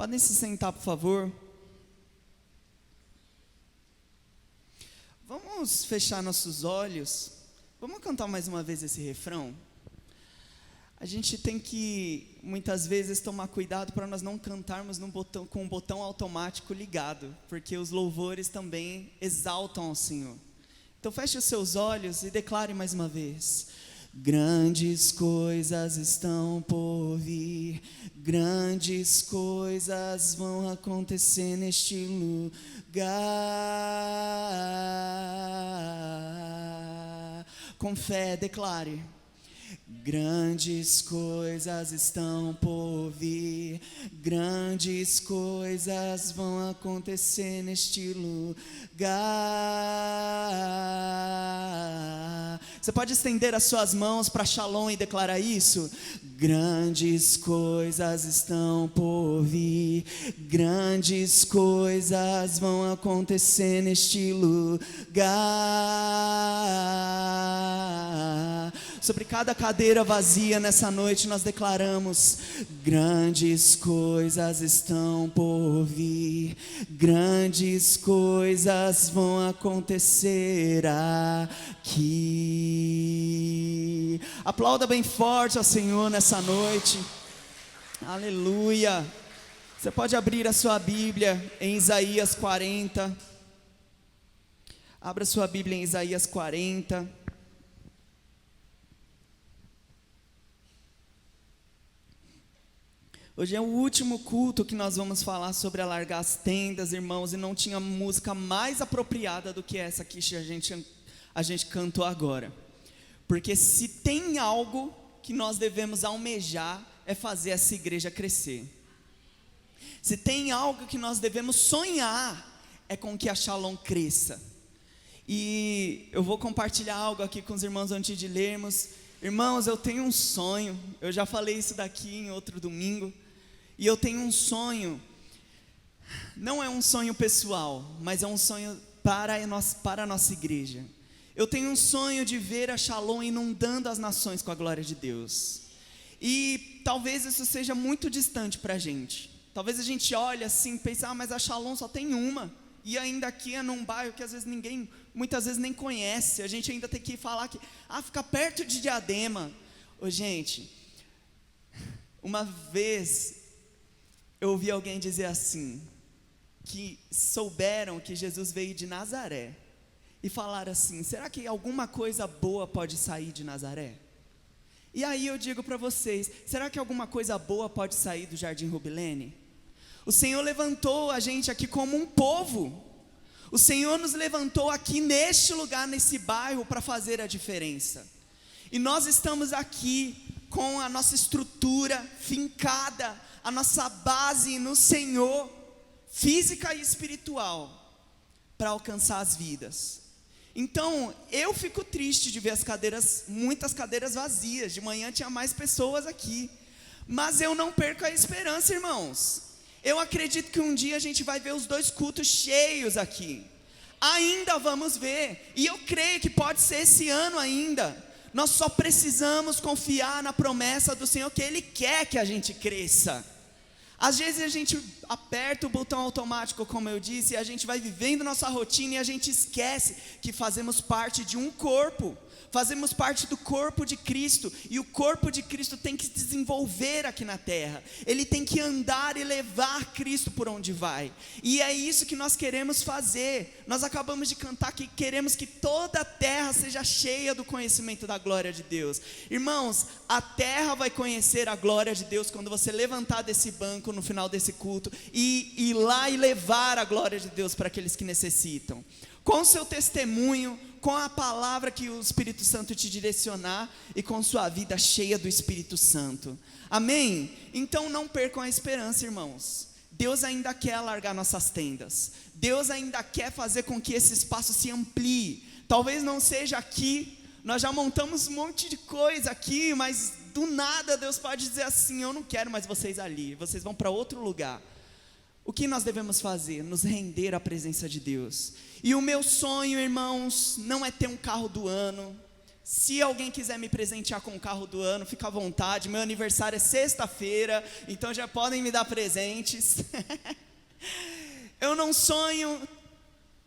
Podem se sentar, por favor. Vamos fechar nossos olhos. Vamos cantar mais uma vez esse refrão? A gente tem que, muitas vezes, tomar cuidado para nós não cantarmos com o botão automático ligado, porque os louvores também exaltam ao Senhor. Então feche os seus olhos e declare mais uma vez: grandes coisas estão por vir, grandes coisas vão acontecer neste lugar. Com fé, declare: grandes coisas estão por vir, grandes coisas vão acontecer neste lugar. Você pode estender as suas mãos para Shalom e declarar isso? Grandes coisas estão por vir, grandes coisas vão acontecer neste lugar. Sobre cada cadeira vazia nessa noite nós declaramos: grandes coisas estão por vir, grandes coisas vão acontecer aqui. Aplauda bem forte ao Senhor nessa noite. Aleluia. Você pode abrir a sua Bíblia em Isaías 40. Abra sua Bíblia em Isaías 40. Hoje é o último culto que nós vamos falar sobre alargar as tendas, irmãos, e não tinha música mais apropriada do que essa que a gente cantou agora. Porque se tem algo que nós devemos almejar, é fazer essa igreja crescer. Se tem algo que nós devemos sonhar, é com que a Shalom cresça. E eu vou compartilhar algo aqui com os irmãos antes de lermos. Irmãos, eu tenho um sonho, eu já falei isso daqui em outro domingo, e eu tenho um sonho, não é um sonho pessoal, mas é um sonho para a nossa igreja. Eu tenho um sonho de ver a Shalom inundando as nações com a glória de Deus, e talvez isso seja muito distante para a gente. Talvez a gente olhe assim e pense: mas a Shalom só tem uma, e ainda aqui é num bairro que às vezes muitas vezes nem conhece. A gente ainda tem que falar que, fica perto de Diadema. Gente, uma vez eu ouvi alguém dizer assim, que souberam que Jesus veio de Nazaré, e falaram assim: será que alguma coisa boa pode sair de Nazaré? E aí eu digo para vocês: será que alguma coisa boa pode sair do Jardim Rubilene? O Senhor levantou a gente aqui como um povo. O Senhor nos levantou aqui neste lugar, nesse bairro, para fazer a diferença. E nós estamos aqui com a nossa estrutura fincada, a nossa base no Senhor, física e espiritual, para alcançar as vidas. Então, eu fico triste de ver muitas cadeiras vazias. De manhã tinha mais pessoas aqui, mas eu não perco a esperança, irmãos. Eu acredito que um dia a gente vai ver os 2 cultos cheios aqui. Ainda vamos ver, e eu creio que pode ser esse ano ainda. Nós só precisamos confiar na promessa do Senhor, que Ele quer que a gente cresça. Às vezes a gente aperta o botão automático, como eu disse, e a gente vai vivendo nossa rotina e a gente esquece que fazemos parte de um corpo. Fazemos parte do corpo de Cristo, e o corpo de Cristo tem que se desenvolver aqui na terra. Ele tem que andar e levar Cristo por onde vai, e é isso que nós queremos fazer. Nós acabamos de cantar que queremos que toda a terra seja cheia do conhecimento da glória de Deus. Irmãos, a terra vai conhecer a glória de Deus quando você levantar desse banco no final desse culto e ir lá e levar a glória de Deus para aqueles que necessitam, com seu testemunho, com a palavra que o Espírito Santo te direcionar, e com sua vida cheia do Espírito Santo. Amém? Então não percam a esperança, irmãos. Deus ainda quer alargar nossas tendas. Deus ainda quer fazer com que esse espaço se amplie. Talvez não seja aqui. Nós já montamos um monte de coisa aqui, mas do nada Deus pode dizer assim: eu não quero mais vocês ali, vocês vão para outro lugar. O que nós devemos fazer? Nos render à presença de Deus. E o meu sonho, irmãos, não é ter um carro do ano. Se alguém quiser me presentear com o carro do ano, fica à vontade. Meu aniversário é sexta-feira, então já podem me dar presentes. Eu não sonho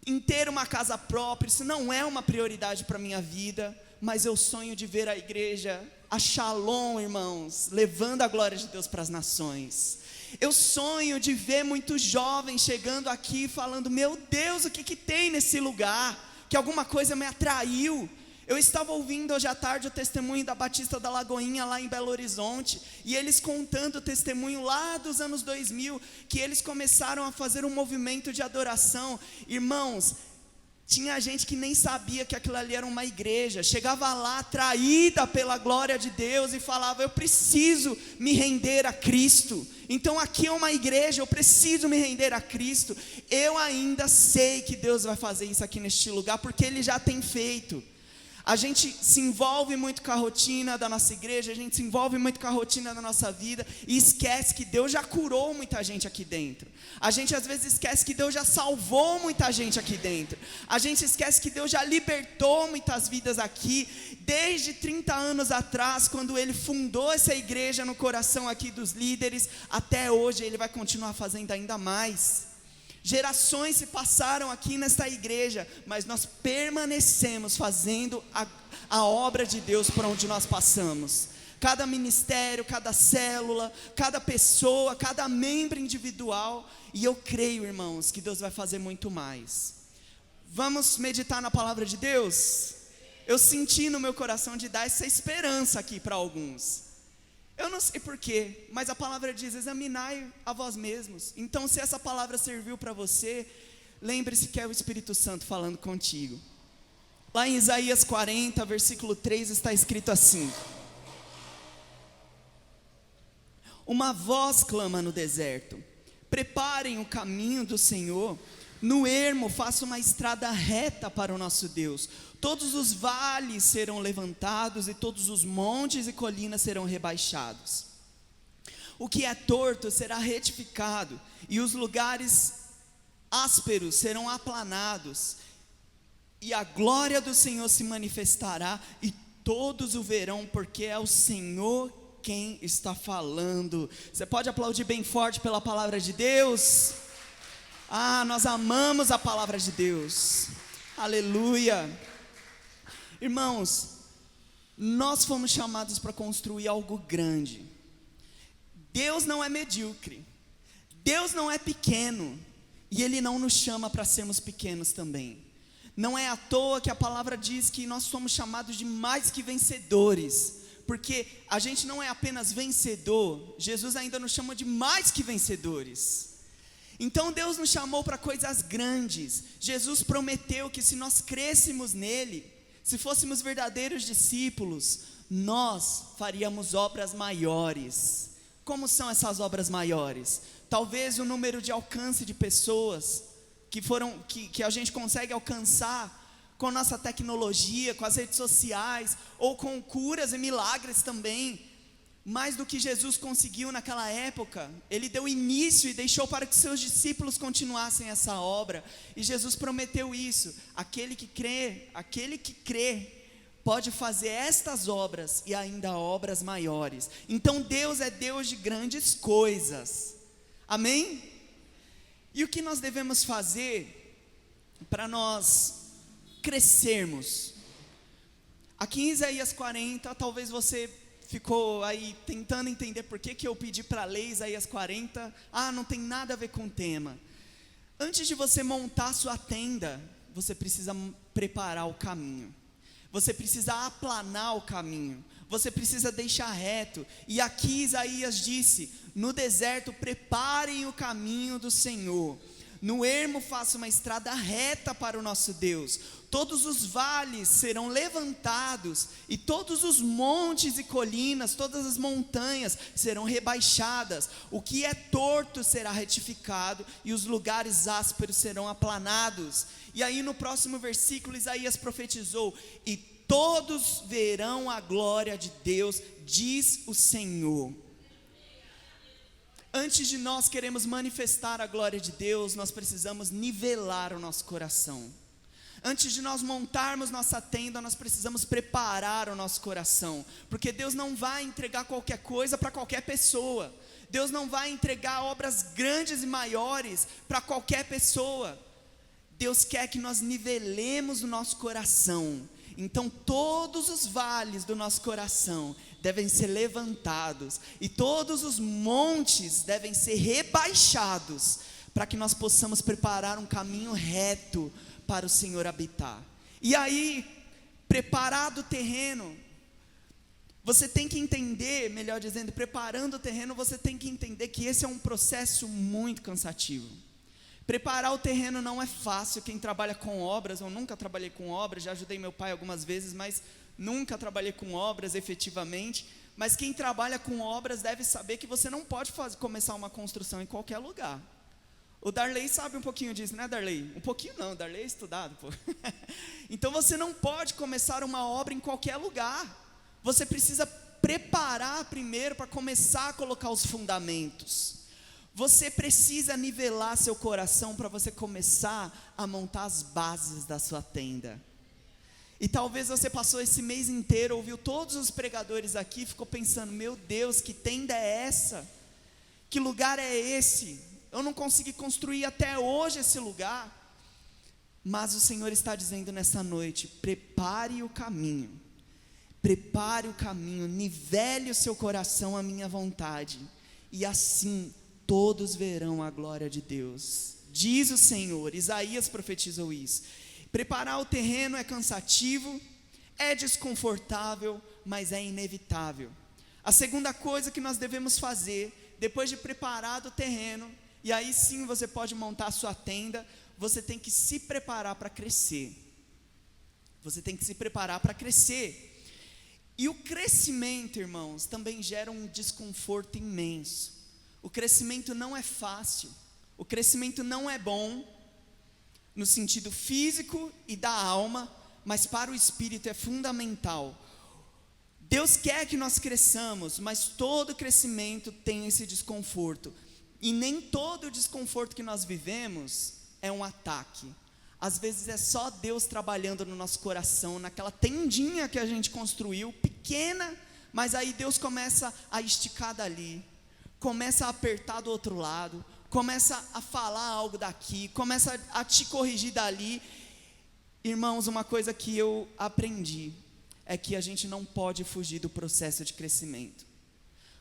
em ter uma casa própria, isso não é uma prioridade para a minha vida, mas eu sonho de ver a igreja, a Shalom, irmãos, levando a glória de Deus para as nações. Eu sonho de ver muitos jovens chegando aqui falando: meu Deus, o que tem nesse lugar? Que alguma coisa me atraiu. Eu estava ouvindo hoje à tarde o testemunho da Batista da Lagoinha lá em Belo Horizonte, e eles contando o testemunho lá dos anos 2000, que eles começaram a fazer um movimento de adoração. Irmãos, tinha gente que nem sabia que aquilo ali era uma igreja, chegava lá atraída pela glória de Deus e falava: eu preciso me render a Cristo, então aqui é uma igreja, eu preciso me render a Cristo. Eu ainda sei que Deus vai fazer isso aqui neste lugar, porque Ele já tem feito. A gente se envolve muito com a rotina da nossa igreja, a gente se envolve muito com a rotina da nossa vida e esquece que Deus já curou muita gente aqui dentro. A gente às vezes esquece que Deus já salvou muita gente aqui dentro. A gente esquece que Deus já libertou muitas vidas aqui, desde 30 anos atrás, quando Ele fundou essa igreja no coração aqui dos líderes, até hoje Ele vai continuar fazendo ainda mais. Gerações se passaram aqui nesta igreja, mas nós permanecemos fazendo a obra de Deus por onde nós passamos. Cada ministério, cada célula, cada pessoa, cada membro individual. E eu creio, irmãos, que Deus vai fazer muito mais. Vamos meditar na palavra de Deus? Eu senti no meu coração de dar essa esperança aqui para alguns. Eu não sei porquê, mas a palavra diz: examinai a vós mesmos. Então, se essa palavra serviu para você, lembre-se que é o Espírito Santo falando contigo. Lá em Isaías 40, versículo 3, está escrito assim: uma voz clama no deserto, preparem o caminho do Senhor, no ermo faça uma estrada reta para o nosso Deus. Todos os vales serão levantados e todos os montes e colinas serão rebaixados. O que é torto será retificado e os lugares ásperos serão aplanados. E a glória do Senhor se manifestará e todos o verão, porque é o Senhor quem está falando. Você pode aplaudir bem forte pela palavra de Deus? Nós amamos a palavra de Deus. Aleluia. Irmãos, nós fomos chamados para construir algo grande. Deus não é medíocre, Deus não é pequeno, e Ele não nos chama para sermos pequenos também. Não é à toa que a palavra diz que nós somos chamados de mais que vencedores, porque a gente não é apenas vencedor, Jesus ainda nos chama de mais que vencedores. Então Deus nos chamou para coisas grandes. Jesus prometeu que se nós crêssemos nele, se fôssemos verdadeiros discípulos, nós faríamos obras maiores. Como são essas obras maiores? Talvez o número de alcance de pessoas que a gente consegue alcançar com nossa tecnologia, com as redes sociais, ou com curas e milagres também. Mais do que Jesus conseguiu naquela época, Ele deu início e deixou para que seus discípulos continuassem essa obra, e Jesus prometeu isso: aquele que crê, pode fazer estas obras e ainda obras maiores. Então Deus é Deus de grandes coisas, amém? E o que nós devemos fazer para nós crescermos? Aqui em Isaías 40, talvez você ficou aí tentando entender por que eu pedi para ler Isaías 40. Não tem nada a ver com o tema. Antes de você montar a sua tenda, você precisa preparar o caminho. Você precisa aplanar o caminho. Você precisa deixar reto. E aqui Isaías disse: no deserto preparem o caminho do Senhor. No ermo faça uma estrada reta para o nosso Deus. Todos os vales serão levantados, e todos os montes e colinas, todas as montanhas serão rebaixadas. O que é torto será retificado, e os lugares ásperos serão aplanados. E aí no próximo versículo Isaías profetizou: e todos verão a glória de Deus, diz o Senhor. Antes de nós queremos manifestar a glória de Deus, nós precisamos nivelar o nosso coração. Antes de nós montarmos nossa tenda, nós precisamos preparar o nosso coração, porque Deus não vai entregar qualquer coisa para qualquer pessoa. Deus não vai entregar obras grandes e maiores para qualquer pessoa. Deus quer que nós nivelemos o nosso coração. Então todos os vales do nosso coração devem ser levantados, e todos os montes devem ser rebaixados, para que nós possamos preparar um caminho reto para o Senhor habitar. E aí, preparado o terreno, você tem que entender, melhor dizendo, preparando o terreno, você tem que entender que esse é um processo muito cansativo. Preparar o terreno não é fácil. Quem trabalha com obras, eu nunca trabalhei com obras, já ajudei meu pai algumas vezes, mas nunca trabalhei com obras efetivamente. Mas quem trabalha com obras deve saber que você não pode começar uma construção em qualquer lugar. O Darley sabe um pouquinho disso, né, Darley? Um pouquinho não, Darley é estudado, pô. Então você não pode começar uma obra em qualquer lugar. Você precisa preparar primeiro para começar a colocar os fundamentos. Você precisa nivelar seu coração para você começar a montar as bases da sua tenda. E talvez você passou esse mês inteiro, ouviu todos os pregadores aqui e ficou pensando: meu Deus, que tenda é essa? Que lugar é esse? Eu não consegui construir até hoje esse lugar. Mas o Senhor está dizendo nessa noite: prepare o caminho, nivele o seu coração à minha vontade, e assim todos verão a glória de Deus. Diz o Senhor. Isaías profetizou isso. Preparar o terreno é cansativo, é desconfortável, mas é inevitável. A segunda coisa que nós devemos fazer, depois de preparar o terreno, e aí sim você pode montar a sua tenda, você tem que se preparar para crescer. Você tem que se preparar para crescer. E o crescimento, irmãos, também gera um desconforto imenso. O crescimento não é fácil, o crescimento não é bom, no sentido físico e da alma, mas para o espírito é fundamental. Deus quer que nós cresçamos, mas todo crescimento tem esse desconforto. E nem todo o desconforto que nós vivemos é um ataque. Às vezes é só Deus trabalhando no nosso coração, naquela tendinha que a gente construiu, pequena, mas aí Deus começa a esticar dali, começa a apertar do outro lado, começa a falar algo daqui, começa a te corrigir dali. Irmãos, uma coisa que eu aprendi é que a gente não pode fugir do processo de crescimento.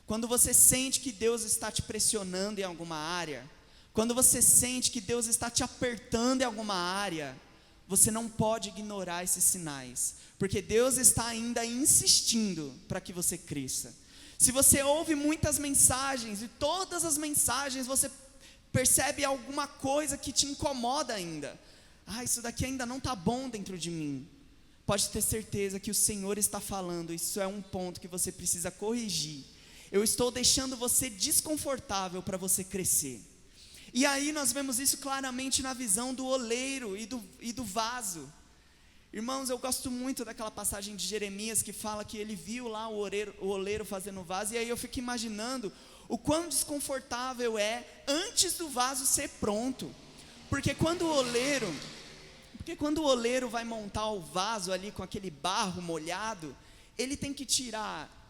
Quando você sente que Deus está te pressionando em alguma área, quando você sente que Deus está te apertando em alguma área, você não pode ignorar esses sinais, porque Deus está ainda insistindo para que você cresça. Se você ouve muitas mensagens, e todas as mensagens você percebe alguma coisa que te incomoda ainda, isso daqui ainda não está bom dentro de mim, pode ter certeza que o Senhor está falando: isso é um ponto que você precisa corrigir. Eu estou deixando você desconfortável para você crescer. E aí nós vemos isso claramente na visão do oleiro e do vaso. Irmãos, eu gosto muito daquela passagem de Jeremias que fala que ele viu lá o oleiro fazendo o vaso, e aí eu fico imaginando o quão desconfortável é antes do vaso ser pronto. Porque quando o oleiro vai montar o vaso ali com aquele barro molhado, ele tem que tirar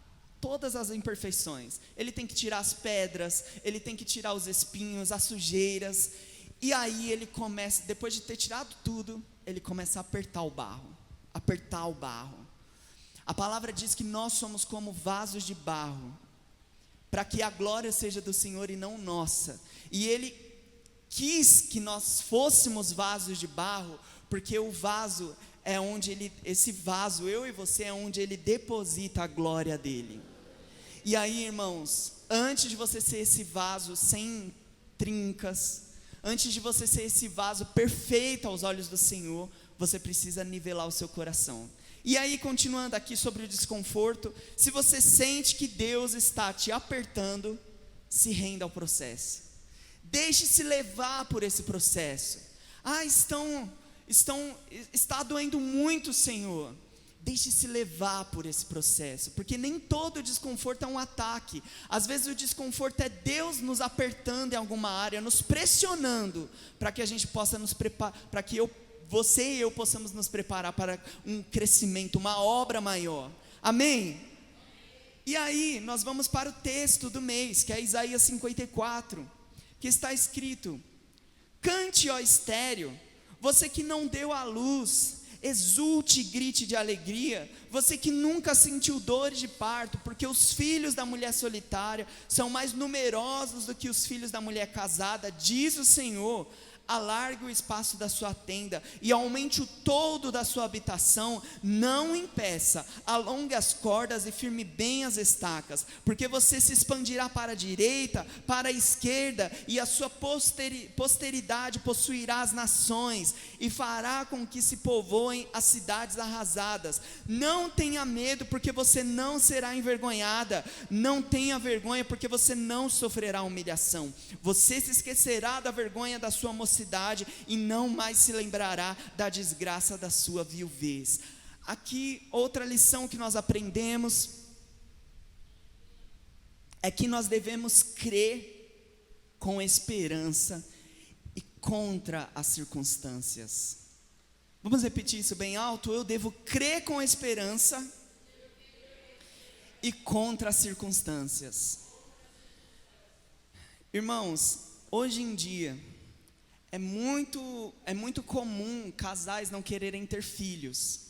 todas as imperfeições, ele tem que tirar as pedras, ele tem que tirar os espinhos, as sujeiras, e aí ele começa, depois de ter tirado tudo, ele começa a apertar o barro. A palavra diz que nós somos como vasos de barro, para que a glória seja do Senhor e não nossa. E Ele quis que nós fôssemos vasos de barro, porque o vaso é onde esse vaso, eu e você, é onde Ele deposita a glória dEle. E aí, irmãos, antes de você ser esse vaso sem trincas, antes de você ser esse vaso perfeito aos olhos do Senhor, você precisa nivelar o seu coração. E aí, continuando aqui sobre o desconforto, se você sente que Deus está te apertando, se renda ao processo. Deixe-se levar por esse processo. Está doendo muito, Senhor. Deixe-se levar por esse processo, porque nem todo desconforto é um ataque. Às vezes o desconforto é Deus nos apertando em alguma área, nos pressionando, para que a gente possa nos preparar, para que eu você e eu possamos nos preparar para um crescimento, uma obra maior. Amém? E aí, nós vamos para o texto do mês, que é Isaías 54, que está escrito: cante, ó estéril, você que não deu à luz, exulte e grite de alegria, você que nunca sentiu dores de parto, porque os filhos da mulher solitária são mais numerosos do que os filhos da mulher casada, diz o Senhor. Alargue o espaço da sua tenda e aumente o toldo da sua habitação, não impeça, alongue as cordas e firme bem as estacas, porque você se expandirá para a direita, para a esquerda, e a sua posteridade possuirá as nações, e fará com que se povoem as cidades arrasadas. Não tenha medo, porque você não será envergonhada, não tenha vergonha, porque você não sofrerá humilhação. Você se esquecerá da vergonha da sua mocidade e não mais se lembrará da desgraça da sua viuvez. Aqui, outra lição que nós aprendemos é que nós devemos crer com esperança e contra as circunstâncias. Vamos repetir isso bem alto? Eu devo crer com esperança e contra as circunstâncias. Irmãos, hoje em dia é muito comum casais não quererem ter filhos.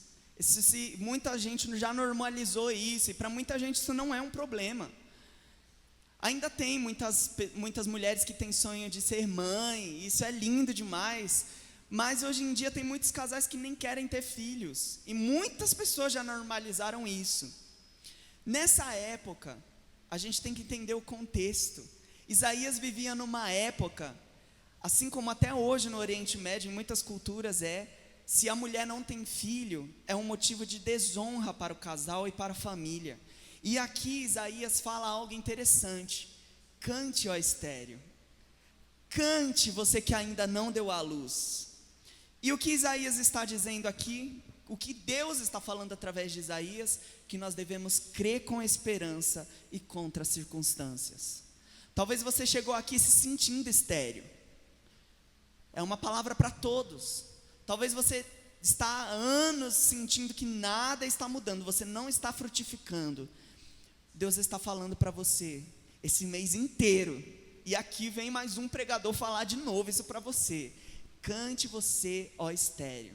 Muita gente já normalizou isso, e para muita gente isso não é um problema. Ainda tem muitas mulheres que têm sonho de ser mãe, isso é lindo demais, mas hoje em dia tem muitos casais que nem querem ter filhos, e muitas pessoas já normalizaram isso. Nessa época, a gente tem que entender o contexto. Isaías vivia numa época, assim como até hoje no Oriente Médio, em muitas culturas se a mulher não tem filho, é um motivo de desonra para o casal e para a família. E aqui Isaías fala algo interessante: cante, ó estéril, cante, você que ainda não deu à luz. E o que Isaías está dizendo aqui, o que Deus está falando através de Isaías, que nós devemos crer com esperança e contra as circunstâncias. Talvez você chegou aqui se sentindo estéril. É uma palavra para todos. Talvez você está há anos sentindo que nada está mudando, você não está frutificando. Deus está falando para você esse mês inteiro, e aqui vem mais um pregador falar de novo isso para você: cante, você, ó estéril,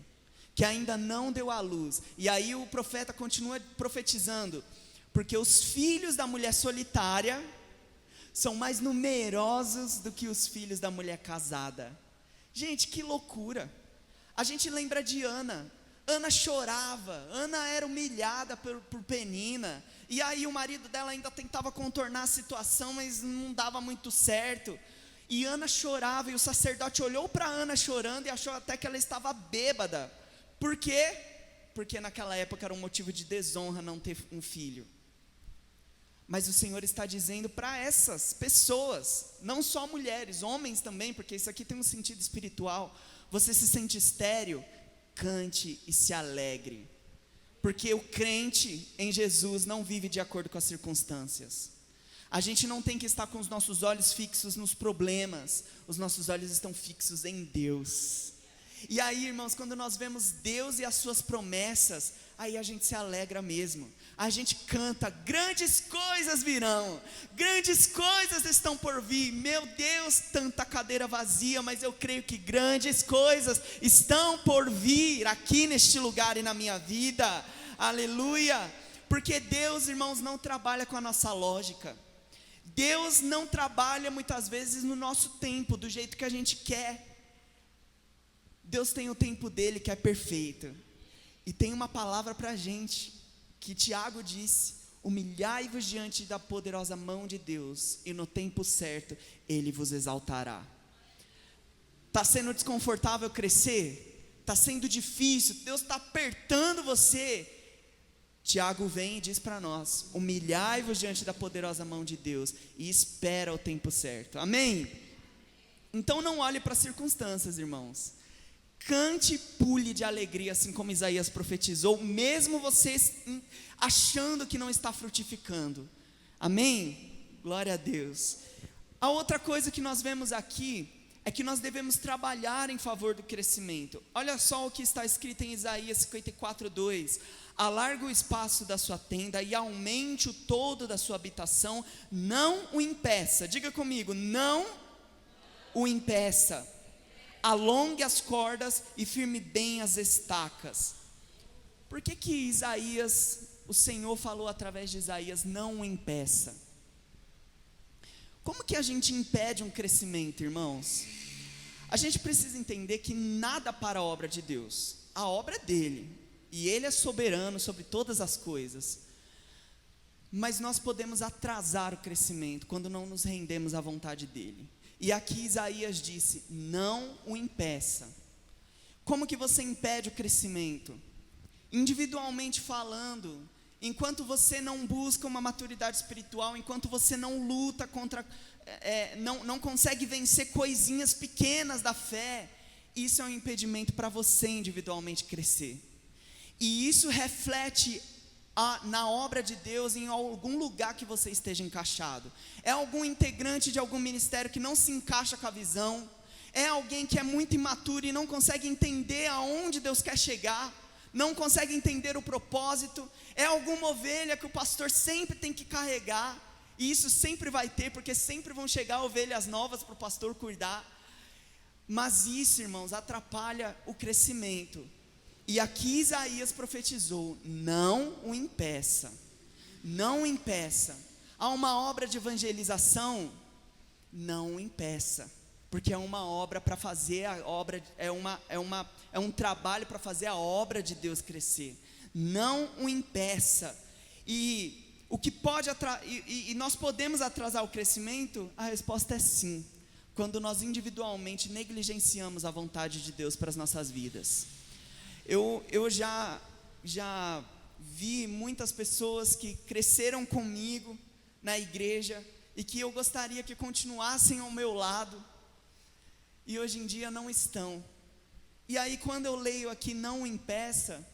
que ainda não deu à luz. E aí o profeta continua profetizando: porque os filhos da mulher solitária são mais numerosos do que os filhos da mulher casada. Gente, que loucura. A gente lembra de Ana. Ana chorava, Ana era humilhada por Penina, e aí o marido dela ainda tentava contornar a situação, mas não dava muito certo, e Ana chorava, e o sacerdote olhou para Ana chorando e achou até que ela estava bêbada. Por quê? Porque naquela época era um motivo de desonra não ter um filho. Mas o Senhor está dizendo para essas pessoas, não só mulheres, homens também, porque isso aqui tem um sentido espiritual: você se sente estéril, cante e se alegre, porque o crente em Jesus não vive de acordo com as circunstâncias. A gente não tem que estar com os nossos olhos fixos nos problemas, os nossos olhos estão fixos em Deus. E aí, irmãos, quando nós vemos Deus e as suas promessas, aí a gente se alegra mesmo, a gente canta: grandes coisas virão, grandes coisas estão por vir. Meu Deus, tanta cadeira vazia, mas eu creio que grandes coisas estão por vir aqui neste lugar e na minha vida. Aleluia. Porque Deus, irmãos, não trabalha com a nossa lógica. Deus não trabalha muitas vezes no nosso tempo, do jeito que a gente quer. Deus tem o tempo dele, que é perfeito. E tem uma palavra para a gente, que Tiago disse: humilhai-vos diante da poderosa mão de Deus, e no tempo certo ele vos exaltará. Está sendo desconfortável crescer? Está sendo difícil? Deus está apertando você? Tiago vem e diz para nós: humilhai-vos diante da poderosa mão de Deus e espera o tempo certo. Amém? Então não olhe para as circunstâncias, irmãos. Cante e pule de alegria, assim como Isaías profetizou, mesmo você achando que não está frutificando. Amém? Glória a Deus. A outra coisa que nós vemos aqui é que nós devemos trabalhar em favor do crescimento. Olha só o que está escrito em Isaías 54:2: alarga o espaço da sua tenda e aumente o todo da sua habitação, não o impeça. Diga comigo, não o impeça. Alongue as cordas e firme bem as estacas. Por que Isaías, o Senhor falou através de Isaías, não o impeça? Como que a gente impede um crescimento, irmãos? A gente precisa entender que nada para a obra de Deus. A obra é dele, e ele é soberano sobre todas as coisas. Mas nós podemos atrasar o crescimento quando não nos rendemos à vontade dele. E aqui Isaías disse, não o impeça. Como que você impede o crescimento? Individualmente falando, enquanto você não busca uma maturidade espiritual, enquanto você não luta contra, não consegue vencer coisinhas pequenas da fé, isso é um impedimento para você individualmente crescer. E isso reflete na obra de Deus em algum lugar que você esteja encaixado. É algum integrante de algum ministério que não se encaixa com a visão, é alguém que é muito imaturo e não consegue entender aonde Deus quer chegar, não consegue entender o propósito, é alguma ovelha que o pastor sempre tem que carregar, e isso sempre vai ter, porque sempre vão chegar ovelhas novas para o pastor cuidar, mas isso, irmãos, atrapalha o crescimento. E aqui Isaías profetizou, não o impeça, não o impeça. Há uma obra de evangelização, não o impeça, porque é uma obra para fazer a obra, é um trabalho para fazer a obra de Deus crescer. Não o impeça. E o que pode e nós podemos atrasar o crescimento? A resposta é sim, quando nós individualmente negligenciamos a vontade de Deus para as nossas vidas. Eu já vi muitas pessoas que cresceram comigo na igreja e que eu gostaria que continuassem ao meu lado, e hoje em dia não estão. E aí quando eu leio aqui, não o impeça,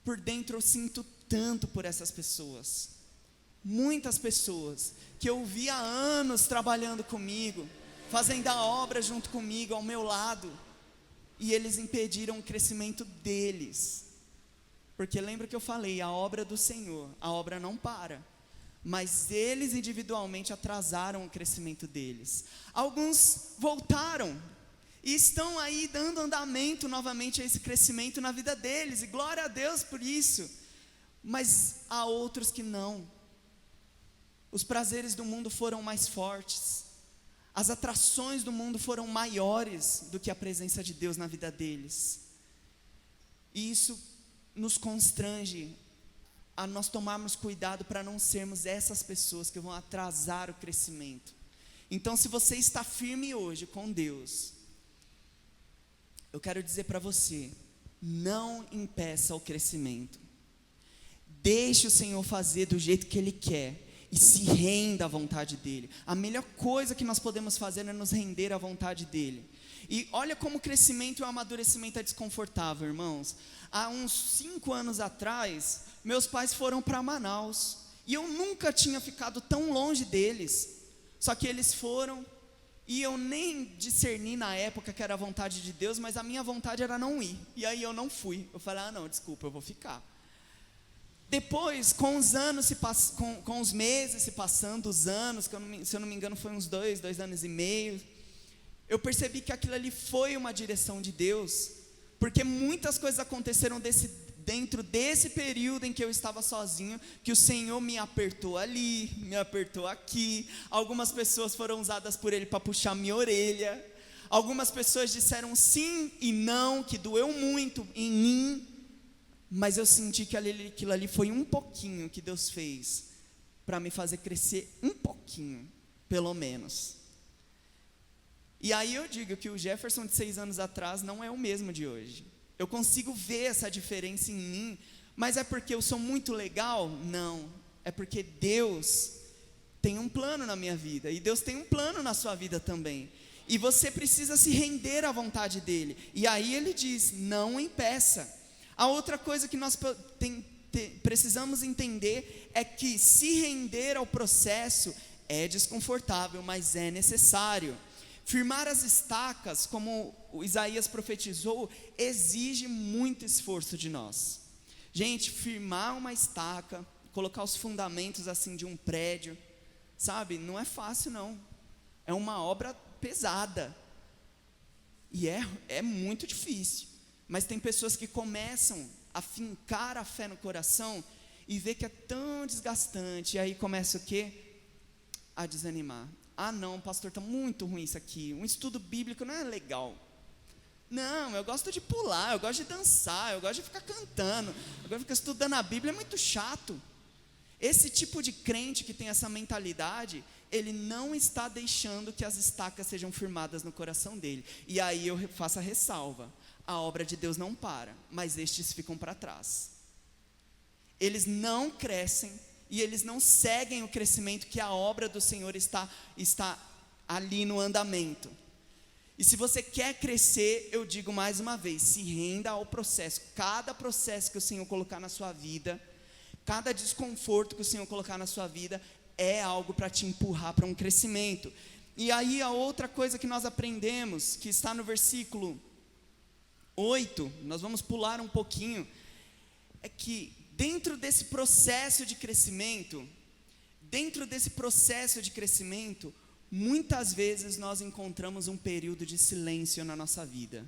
por dentro eu sinto tanto por essas pessoas. Muitas pessoas que eu vi há anos trabalhando comigo, fazendo a obra junto comigo, ao meu lado, e eles impediram o crescimento deles. Porque lembra que eu falei, a obra do Senhor, a obra não para, mas eles individualmente atrasaram o crescimento deles. Alguns voltaram e estão aí dando andamento novamente a esse crescimento na vida deles, e glória a Deus por isso. Mas há outros que não. Os prazeres do mundo foram mais fortes, as atrações do mundo foram maiores do que a presença de Deus na vida deles. E isso nos constrange a nós tomarmos cuidado para não sermos essas pessoas que vão atrasar o crescimento. Então, se você está firme hoje com Deus, eu quero dizer para você, não impeça o crescimento. Deixe o Senhor fazer do jeito que Ele quer e se renda à vontade dEle. A melhor coisa que nós podemos fazer é nos render à vontade dEle. E olha como o crescimento e o amadurecimento é desconfortável, irmãos. Há uns 5 anos atrás, meus pais foram para Manaus, e eu nunca tinha ficado tão longe deles. Só que eles foram, e eu nem discerni na época que era a vontade de Deus, mas a minha vontade era não ir, e aí eu não fui. Eu falei, não, desculpa, eu vou ficar. Depois, com os anos, com os meses se passando, os anos, que se eu não me engano foi uns 2 anos e meio, eu percebi que aquilo ali foi uma direção de Deus, porque muitas coisas aconteceram dentro desse período em que eu estava sozinho, que o Senhor me apertou ali, me apertou aqui. Algumas pessoas foram usadas por Ele para puxar minha orelha, algumas pessoas disseram sim e não, que doeu muito em mim, mas eu senti que aquilo ali foi um pouquinho que Deus fez para me fazer crescer um pouquinho, pelo menos. E aí eu digo que o Jefferson de 6 anos atrás não é o mesmo de hoje. Eu consigo ver essa diferença em mim, mas é porque eu sou muito legal? Não, é porque Deus tem um plano na minha vida, e Deus tem um plano na sua vida também, e você precisa se render à vontade dEle, e aí Ele diz, não impeça. A outra coisa que nós precisamos entender é que se render ao processo é desconfortável, mas é necessário. Firmar as estacas, como o Isaías profetizou, exige muito esforço de nós. Gente, firmar uma estaca, colocar os fundamentos assim de um prédio, sabe, não é fácil não. É uma obra pesada. E é muito difícil. Mas tem pessoas que começam a fincar a fé no coração e vê que é tão desgastante, e aí começa o quê? A desanimar. Ah não, pastor, está muito ruim isso aqui, um estudo bíblico não é legal. Não, eu gosto de pular, eu gosto de dançar, eu gosto de ficar cantando, agora ficar estudando a Bíblia é muito chato. Esse tipo de crente que tem essa mentalidade, ele não está deixando que as estacas sejam firmadas no coração dele. E aí eu faço a ressalva, a obra de Deus não para, mas estes ficam para trás. Eles não crescem e eles não seguem o crescimento que a obra do Senhor está ali no andamento. E se você quer crescer, eu digo mais uma vez, se renda ao processo. Cada processo que o Senhor colocar na sua vida, cada desconforto que o Senhor colocar na sua vida, é algo para te empurrar para um crescimento. E aí a outra coisa que nós aprendemos, que está no versículo 8, nós vamos pular um pouquinho, é que dentro desse processo de crescimento, muitas vezes nós encontramos um período de silêncio na nossa vida.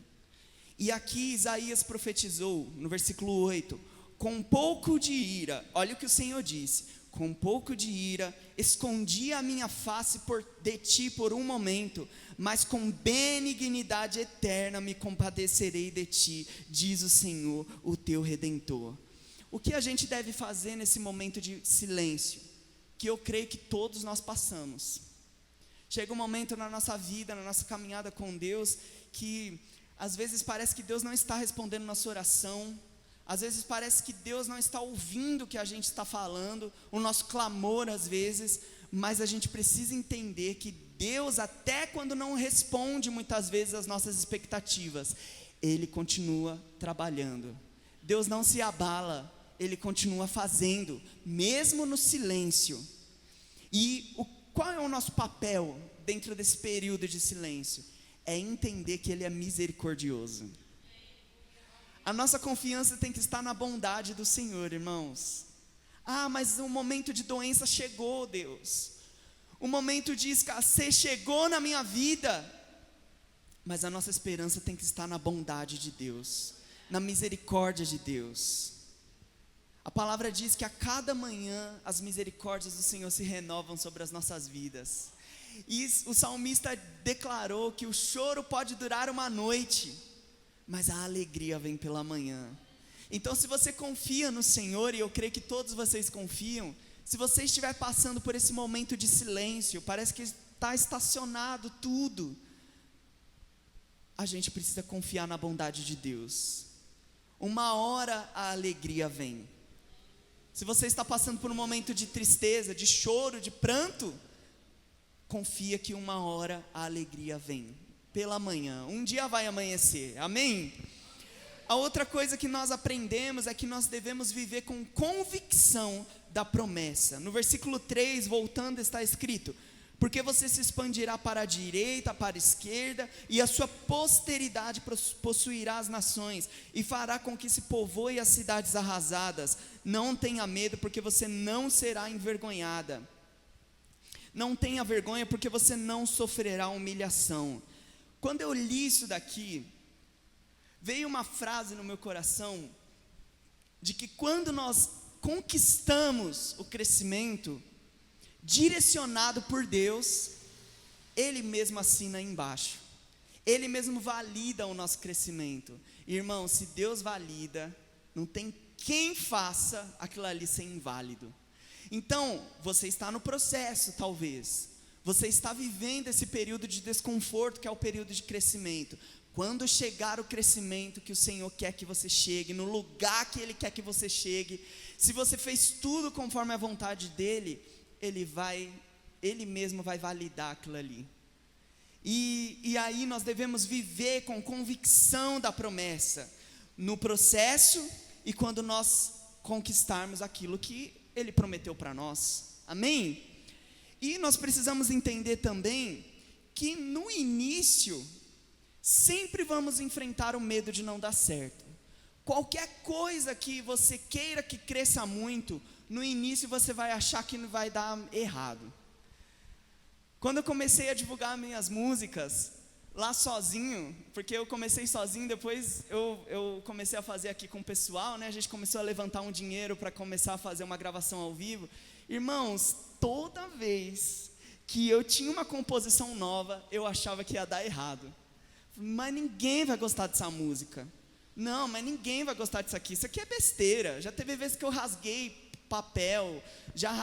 E aqui Isaías profetizou, no versículo 8, com um pouco de ira, olha o que o Senhor disse, com um pouco de ira, escondi a minha face de ti por um momento, mas com benignidade eterna me compadecerei de ti, diz o Senhor, o teu Redentor. O que a gente deve fazer nesse momento de silêncio? Que eu creio que todos nós passamos. Chega um momento na nossa vida, na nossa caminhada com Deus, que às vezes parece que Deus não está respondendo nossa oração, às vezes parece que Deus não está ouvindo o que a gente está falando, o nosso clamor às vezes, mas a gente precisa entender que Deus, até quando não responde muitas vezes às nossas expectativas, Ele continua trabalhando. Deus não se abala, Ele continua fazendo, mesmo no silêncio. E qual é o nosso papel dentro desse período de silêncio? É entender que Ele é misericordioso. A nossa confiança tem que estar na bondade do Senhor, irmãos. Ah, mas o momento de doença chegou, Deus. O momento de escassez chegou na minha vida. Mas a nossa esperança tem que estar na bondade de Deus, na misericórdia de Deus. A palavra diz que a cada manhã as misericórdias do Senhor se renovam sobre as nossas vidas. E o salmista declarou que o choro pode durar uma noite, mas a alegria vem pela manhã. Então, se você confia no Senhor, e eu creio que todos vocês confiam, se você estiver passando por esse momento de silêncio, parece que está estacionado tudo, a gente precisa confiar na bondade de Deus. Uma hora a alegria vem. Se você está passando por um momento de tristeza, de choro, de pranto, confia que uma hora a alegria vem, pela manhã, um dia vai amanhecer, amém? A outra coisa que nós aprendemos é que nós devemos viver com convicção da promessa. No versículo 3, voltando, está escrito: porque você se expandirá para a direita, para a esquerda, e a sua posteridade possuirá as nações, e fará com que se povoe as cidades arrasadas. Não tenha medo, porque você não será envergonhada. Não tenha vergonha, porque você não sofrerá humilhação. Quando eu li isso daqui, veio uma frase no meu coração, de que quando nós conquistamos o crescimento, direcionado por Deus, Ele mesmo assina embaixo, Ele mesmo valida o nosso crescimento. Irmão, se Deus valida, não tem quem faça aquilo ali ser inválido. Então, você está no processo talvez, você está vivendo esse período de desconforto, que é o período de crescimento. Quando chegar o crescimento que o Senhor quer que você chegue, no lugar que Ele quer que você chegue, se você fez tudo conforme a vontade dEle, Ele mesmo vai validar aquilo ali. E aí nós devemos viver com convicção da promessa, no processo e quando nós conquistarmos aquilo que Ele prometeu para nós, amém? E nós precisamos entender também que no início, sempre vamos enfrentar o medo de não dar certo. Qualquer coisa que você queira que cresça muito, no início você vai achar que não vai dar errado. Quando eu comecei a divulgar minhas músicas, lá sozinho, porque eu comecei sozinho, depois eu comecei a fazer aqui com o pessoal, né? A gente começou a levantar um dinheiro para começar a fazer uma gravação ao vivo. Irmãos, toda vez que eu tinha uma composição nova, eu achava que ia dar errado. Mas ninguém vai gostar dessa música. Não, mas ninguém vai gostar disso aqui. Isso aqui é besteira. Já teve vezes que eu rasguei papel, já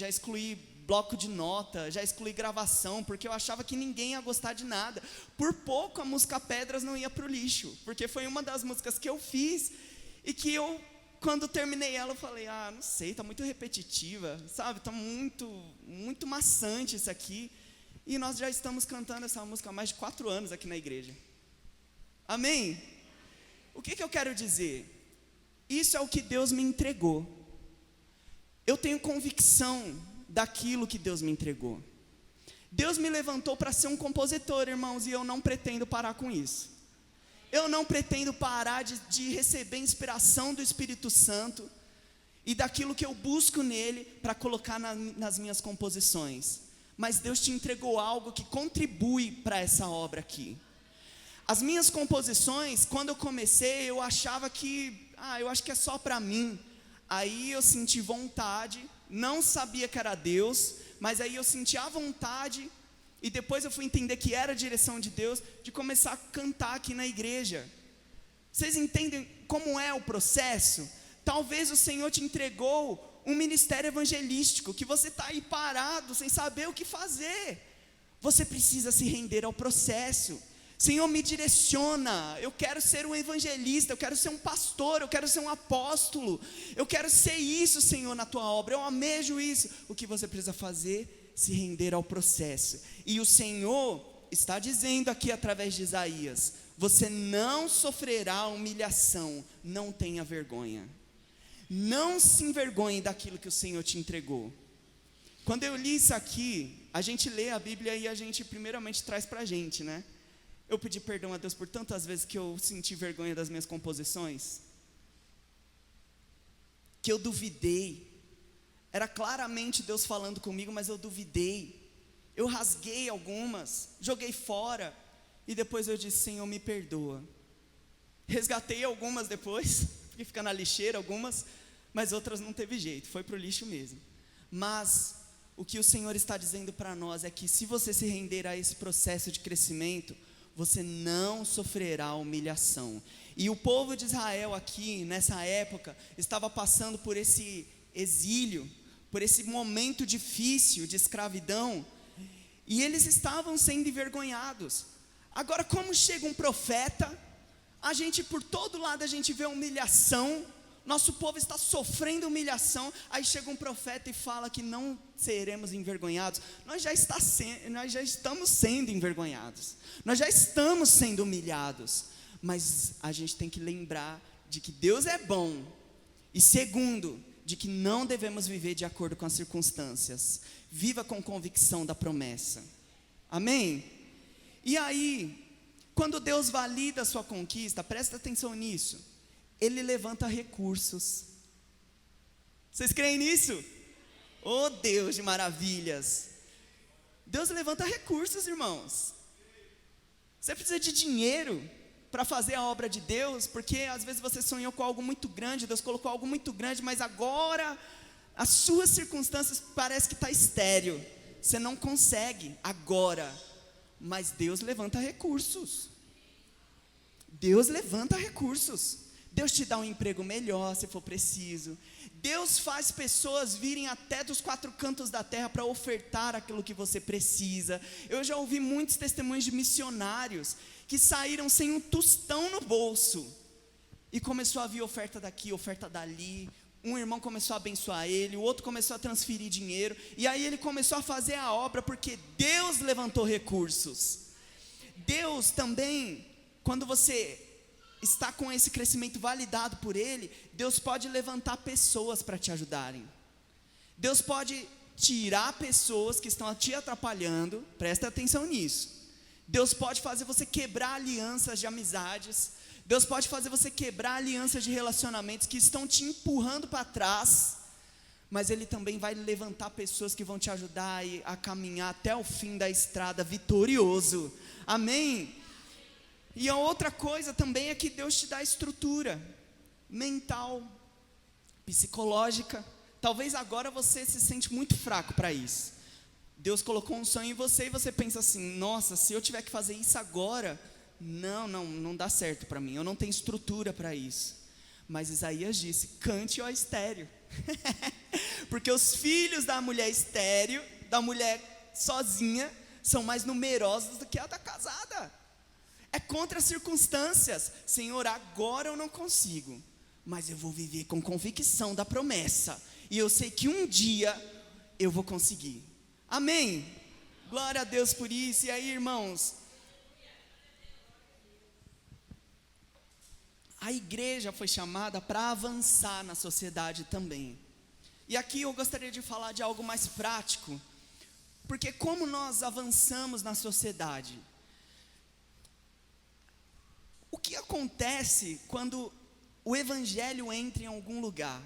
excluí bloco de nota, já excluí gravação, porque eu achava que ninguém ia gostar de nada. Por pouco a música Pedras não ia para o lixo, porque foi uma das músicas que eu fiz, e que eu, quando terminei ela, eu falei, não sei, está muito repetitiva, sabe, está muito maçante isso aqui, e nós já estamos cantando essa música há mais de 4 anos aqui na igreja. Amém? O que eu quero dizer? Isso é o que Deus me entregou. Eu tenho convicção daquilo que Deus me entregou. Deus me levantou para ser um compositor, irmãos, e eu não pretendo parar com isso. Eu não pretendo parar de receber inspiração do Espírito Santo e daquilo que eu busco nele para colocar nas minhas composições. Mas Deus te entregou algo que contribui para essa obra aqui. As minhas composições, quando eu comecei, eu achava que, eu acho que é só para mim. Aí eu senti vontade, não sabia que era Deus, mas aí eu senti a vontade, e depois eu fui entender que era a direção de Deus, de começar a cantar aqui na igreja. Vocês entendem como é o processo? Talvez o Senhor te entregou um ministério evangelístico, que você está aí parado, sem saber o que fazer. Você precisa se render ao processo. Senhor, me direciona, eu quero ser um evangelista, eu quero ser um pastor, eu quero ser um apóstolo, eu quero ser isso, Senhor, na tua obra, eu almejo isso. O que você precisa fazer? Se render ao processo. E o Senhor está dizendo aqui através de Isaías: você não sofrerá humilhação, não tenha vergonha. Não se envergonhe daquilo que o Senhor te entregou. Quando eu li isso aqui, a gente lê a Bíblia e a gente primeiramente traz para a gente, né? Eu pedi perdão a Deus por tantas vezes que eu senti vergonha das minhas composições, que eu duvidei. Era claramente Deus falando comigo, mas eu duvidei. Eu rasguei algumas, joguei fora, e depois eu disse: Senhor, me perdoa. Resgatei algumas depois, porque fica na lixeira algumas, mas outras não teve jeito, foi para o lixo mesmo. Mas o que o Senhor está dizendo para nós é que se você se render a esse processo de crescimento, você não sofrerá humilhação. E o povo de Israel aqui, nessa época, estava passando por esse exílio, por esse momento difícil de escravidão, e eles estavam sendo envergonhados. Agora, como chega um profeta, a gente, por todo lado, a gente vê humilhação, nosso povo está sofrendo humilhação, aí chega um profeta e fala que não seremos envergonhados. Nós já estamos sendo envergonhados, nós já estamos sendo humilhados, mas a gente tem que lembrar de que Deus é bom, e segundo, de que não devemos viver de acordo com as circunstâncias. Viva com convicção da promessa. Amém? E aí, quando Deus valida a sua conquista, presta atenção nisso, Ele levanta recursos. Vocês creem nisso? Oh Deus de maravilhas! Deus levanta recursos, irmãos. Você precisa de dinheiro para fazer a obra de Deus, porque às vezes você sonhou com algo muito grande, Deus colocou algo muito grande, mas agora as suas circunstâncias parece que está estéril, você não consegue agora, mas Deus levanta recursos. Deus levanta recursos. Deus te dá um emprego melhor se for preciso. Deus faz pessoas virem até dos 4 cantos da terra para ofertar aquilo que você precisa. Eu já ouvi muitos testemunhos de missionários que saíram sem um tostão no bolso, e começou a vir oferta daqui, oferta dali. Um irmão começou a abençoar ele, o outro começou a transferir dinheiro, e aí ele começou a fazer a obra, porque Deus levantou recursos. Deus também, quando você está com esse crescimento validado por Ele, Deus pode levantar pessoas para te ajudarem. Deus pode tirar pessoas que estão te atrapalhando, presta atenção nisso. Deus pode fazer você quebrar alianças de amizades, Deus pode fazer você quebrar alianças de relacionamentos que estão te empurrando para trás, mas Ele também vai levantar pessoas que vão te ajudar a caminhar até o fim da estrada vitorioso, amém? E a outra coisa também é que Deus te dá estrutura mental, psicológica. Talvez agora você se sente muito fraco para isso. Deus colocou um sonho em você e você pensa assim: nossa, se eu tiver que fazer isso agora, não dá certo para mim, eu não tenho estrutura para isso. Mas Isaías disse: cante, ó estéreo. Porque os filhos da mulher estéreo, da mulher sozinha, são mais numerosos do que a da casada. É contra as circunstâncias. Senhor, agora eu não consigo, mas eu vou viver com convicção da promessa, e eu sei que um dia eu vou conseguir, amém? Glória a Deus por isso. E aí, irmãos, a igreja foi chamada para avançar na sociedade também. E aqui eu gostaria de falar de algo mais prático, porque como nós avançamos na sociedade? O que acontece quando o evangelho entra em algum lugar?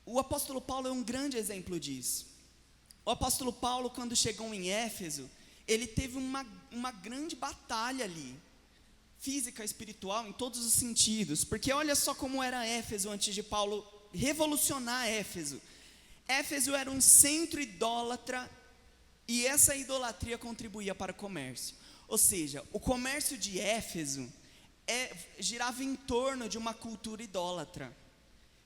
O apóstolo Paulo é um grande exemplo disso. O apóstolo Paulo, quando chegou em Éfeso, ele teve uma grande batalha ali, física, espiritual, em todos os sentidos, porque olha só como era Éfeso antes de Paulo revolucionar Éfeso. Éfeso era um centro idólatra, e essa idolatria contribuía para o comércio. Ou seja, o comércio de Éfeso girava em torno de uma cultura idólatra.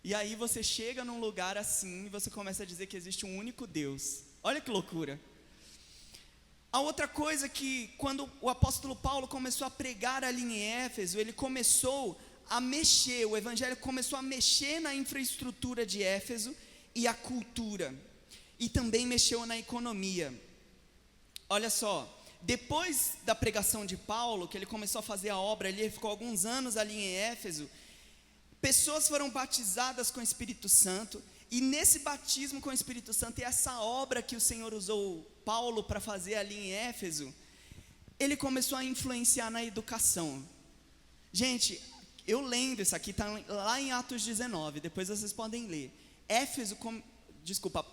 E aí você chega num lugar assim e você começa a dizer que existe um único Deus. Olha que loucura. A outra coisa que, quando o apóstolo Paulo começou a pregar ali em Éfeso, ele começou a mexer, o evangelho começou a mexer na infraestrutura de Éfeso e a cultura, e também mexeu na economia. Olha só, depois da pregação de Paulo, que ele começou a fazer a obra ali, ele ficou alguns anos ali em Éfeso, pessoas foram batizadas com o Espírito Santo, e nesse batismo com o Espírito Santo, e essa obra que o Senhor usou Paulo para fazer ali em Éfeso, ele começou a influenciar na educação. Gente, eu lendo isso aqui, está lá em Atos 19, depois vocês podem ler.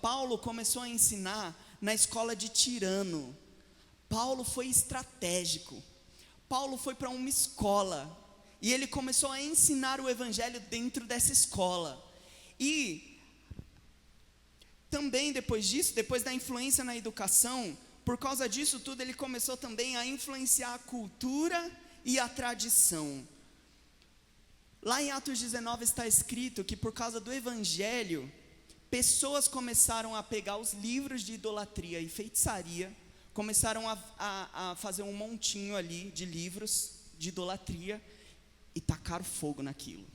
Paulo começou a ensinar na escola de Tirano. Paulo foi estratégico. Paulo foi para uma escola, e ele começou a ensinar o evangelho dentro dessa escola. E também depois disso, depois da influência na educação, por causa disso tudo, ele começou também a influenciar a cultura e a tradição. Lá em Atos 19 está escrito que por causa do evangelho, pessoas começaram a pegar os livros de idolatria e feitiçaria, começaram a fazer um montinho ali de livros de idolatria e tacaram fogo naquilo.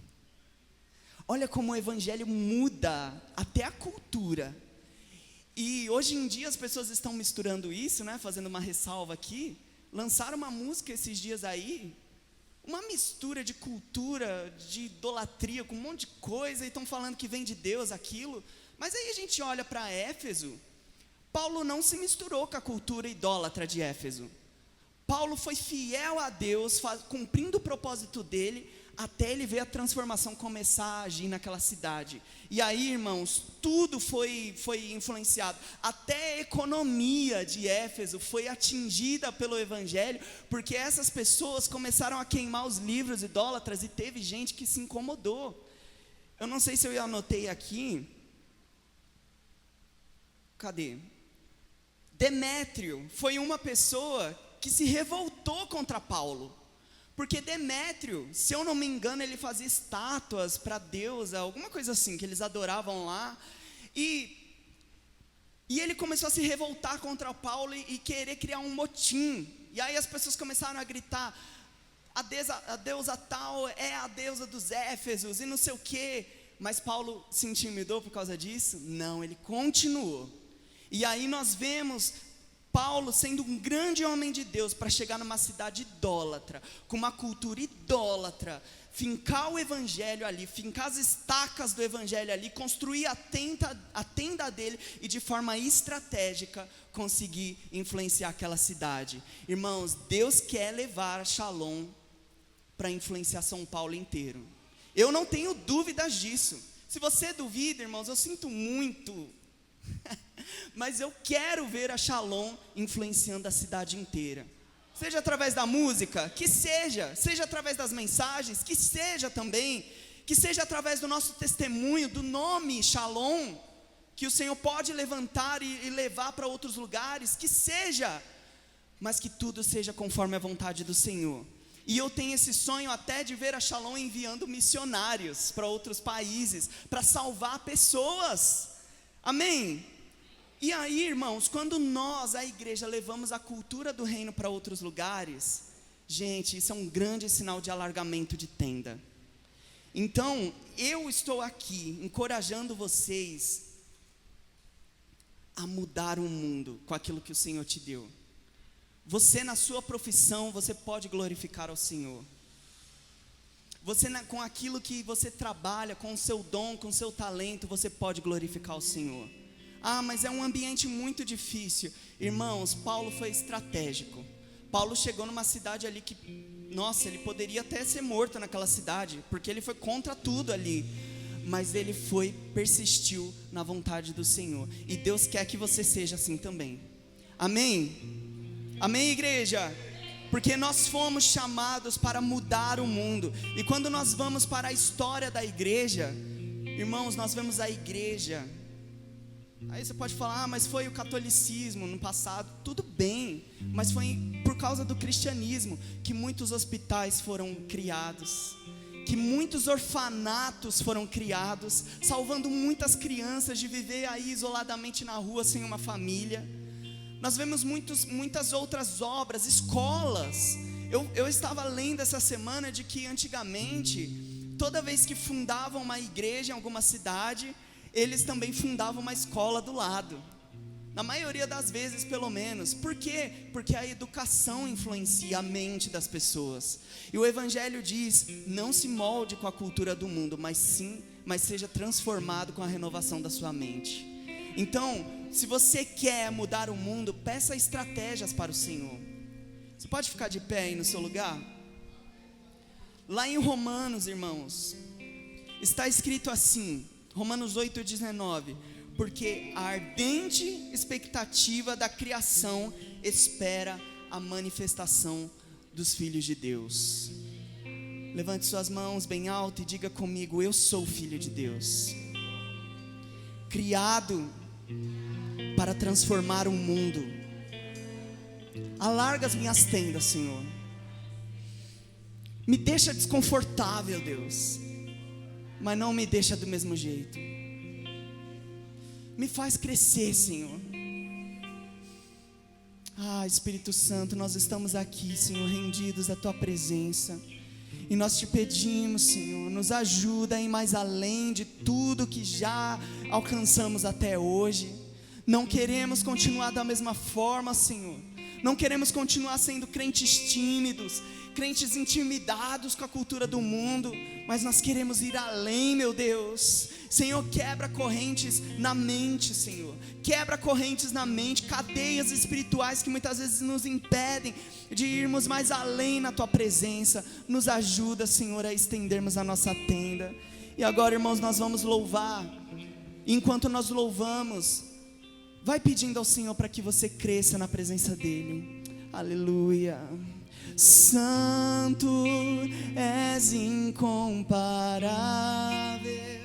Olha como o evangelho muda até a cultura. E hoje em dia as pessoas estão misturando isso, né? Fazendo uma ressalva aqui. Lançaram uma música esses dias aí, uma mistura de cultura, de idolatria, com um monte de coisa, e estão falando que vem de Deus aquilo. Mas aí a gente olha para Éfeso, Paulo não se misturou com a cultura idólatra de Éfeso. Paulo foi fiel a Deus, cumprindo o propósito dele, até ele ver a transformação começar a agir naquela cidade. E aí, irmãos, tudo foi influenciado. Até a economia de Éfeso foi atingida pelo evangelho, porque essas pessoas começaram a queimar os livros idólatras, e teve gente que se incomodou. Eu não sei se eu anotei aqui. Cadê? Demétrio foi uma pessoa que se revoltou contra Paulo, porque Demétrio, se eu não me engano, ele fazia estátuas para deusa, alguma coisa assim, que eles adoravam lá, e ele começou a se revoltar contra Paulo e querer criar um motim. E aí as pessoas começaram a gritar: a deusa tal é a deusa dos Éfesos e não sei o quê. Mas Paulo se intimidou por causa disso? Não, ele continuou. E aí nós vemos Paulo, sendo um grande homem de Deus, para chegar numa cidade idólatra, com uma cultura idólatra, fincar o evangelho ali, fincar as estacas do evangelho ali, construir a tenda dele e de forma estratégica conseguir influenciar aquela cidade. Irmãos, Deus quer levar a Shalom para influenciar São Paulo inteiro. Eu não tenho dúvidas disso. Se você duvida, irmãos, eu sinto muito. Mas eu quero ver a Shalom influenciando a cidade inteira. Seja através da música, que seja através das mensagens, que seja também, que seja através do nosso testemunho, do nome Shalom, que o Senhor pode levantar e levar para outros lugares, que seja, mas que tudo seja conforme a vontade do Senhor. E eu tenho esse sonho até de ver a Shalom enviando missionários para outros países, para salvar pessoas, amém? E aí, irmãos, quando nós, a igreja, levamos a cultura do reino para outros lugares, gente, isso é um grande sinal de alargamento de tenda. Então, eu estou aqui encorajando vocês a mudar o mundo com aquilo que o Senhor te deu. Você, na sua profissão, você pode glorificar ao Senhor. Você, com aquilo que você trabalha, com o seu dom, com o seu talento, você pode glorificar o Senhor. Ah, mas é um ambiente muito difícil. Irmãos, Paulo foi estratégico. Paulo chegou numa cidade ali que, nossa, ele poderia até ser morto naquela cidade, porque ele foi contra tudo ali. Mas ele persistiu na vontade do Senhor. E Deus quer que você seja assim também. Amém? Amém, igreja? Porque nós fomos chamados para mudar o mundo. E quando nós vamos para a história da igreja, irmãos, nós vemos a igreja. Aí você pode falar, mas foi o catolicismo no passado. Tudo bem, mas foi por causa do cristianismo que muitos hospitais foram criados, que muitos orfanatos foram criados, salvando muitas crianças de viver aí isoladamente na rua sem uma família. Nós vemos muitas outras obras, escolas. Eu estava lendo essa semana de que antigamente, toda vez que fundavam uma igreja em alguma cidade, eles também fundavam uma escola do lado. Na maioria das vezes, pelo menos. Por quê? Porque a educação influencia a mente das pessoas. E o Evangelho diz, não se molde com a cultura do mundo, mas seja transformado com a renovação da sua mente. Então, se você quer mudar o mundo, peça estratégias para o Senhor. Você pode ficar de pé aí no seu lugar? Lá em Romanos, irmãos, está escrito assim, Romanos 8,19, porque a ardente expectativa da criação espera a manifestação dos filhos de Deus. Levante suas mãos bem alto e diga comigo, eu sou filho de Deus, criado para transformar o mundo. Alarga as minhas tendas, Senhor. Me deixa desconfortável, Deus, mas não me deixa do mesmo jeito. Me faz crescer, Senhor. Ah, Espírito Santo, nós estamos aqui, Senhor, rendidos à Tua presença. E nós te pedimos, Senhor, nos ajuda a ir mais além de tudo que já alcançamos até hoje. Não queremos continuar da mesma forma, Senhor. Não queremos continuar sendo crentes tímidos, crentes intimidados com a cultura do mundo, mas nós queremos ir além, meu Deus. Senhor, quebra correntes na mente, Senhor. Quebra correntes na mente, cadeias espirituais que muitas vezes nos impedem de irmos mais além na Tua presença. Nos ajuda, Senhor, a estendermos a nossa tenda. E agora, irmãos, nós vamos louvar. E enquanto nós louvamos, vai pedindo ao Senhor para que você cresça na presença dEle. Aleluia. Santo és incomparável.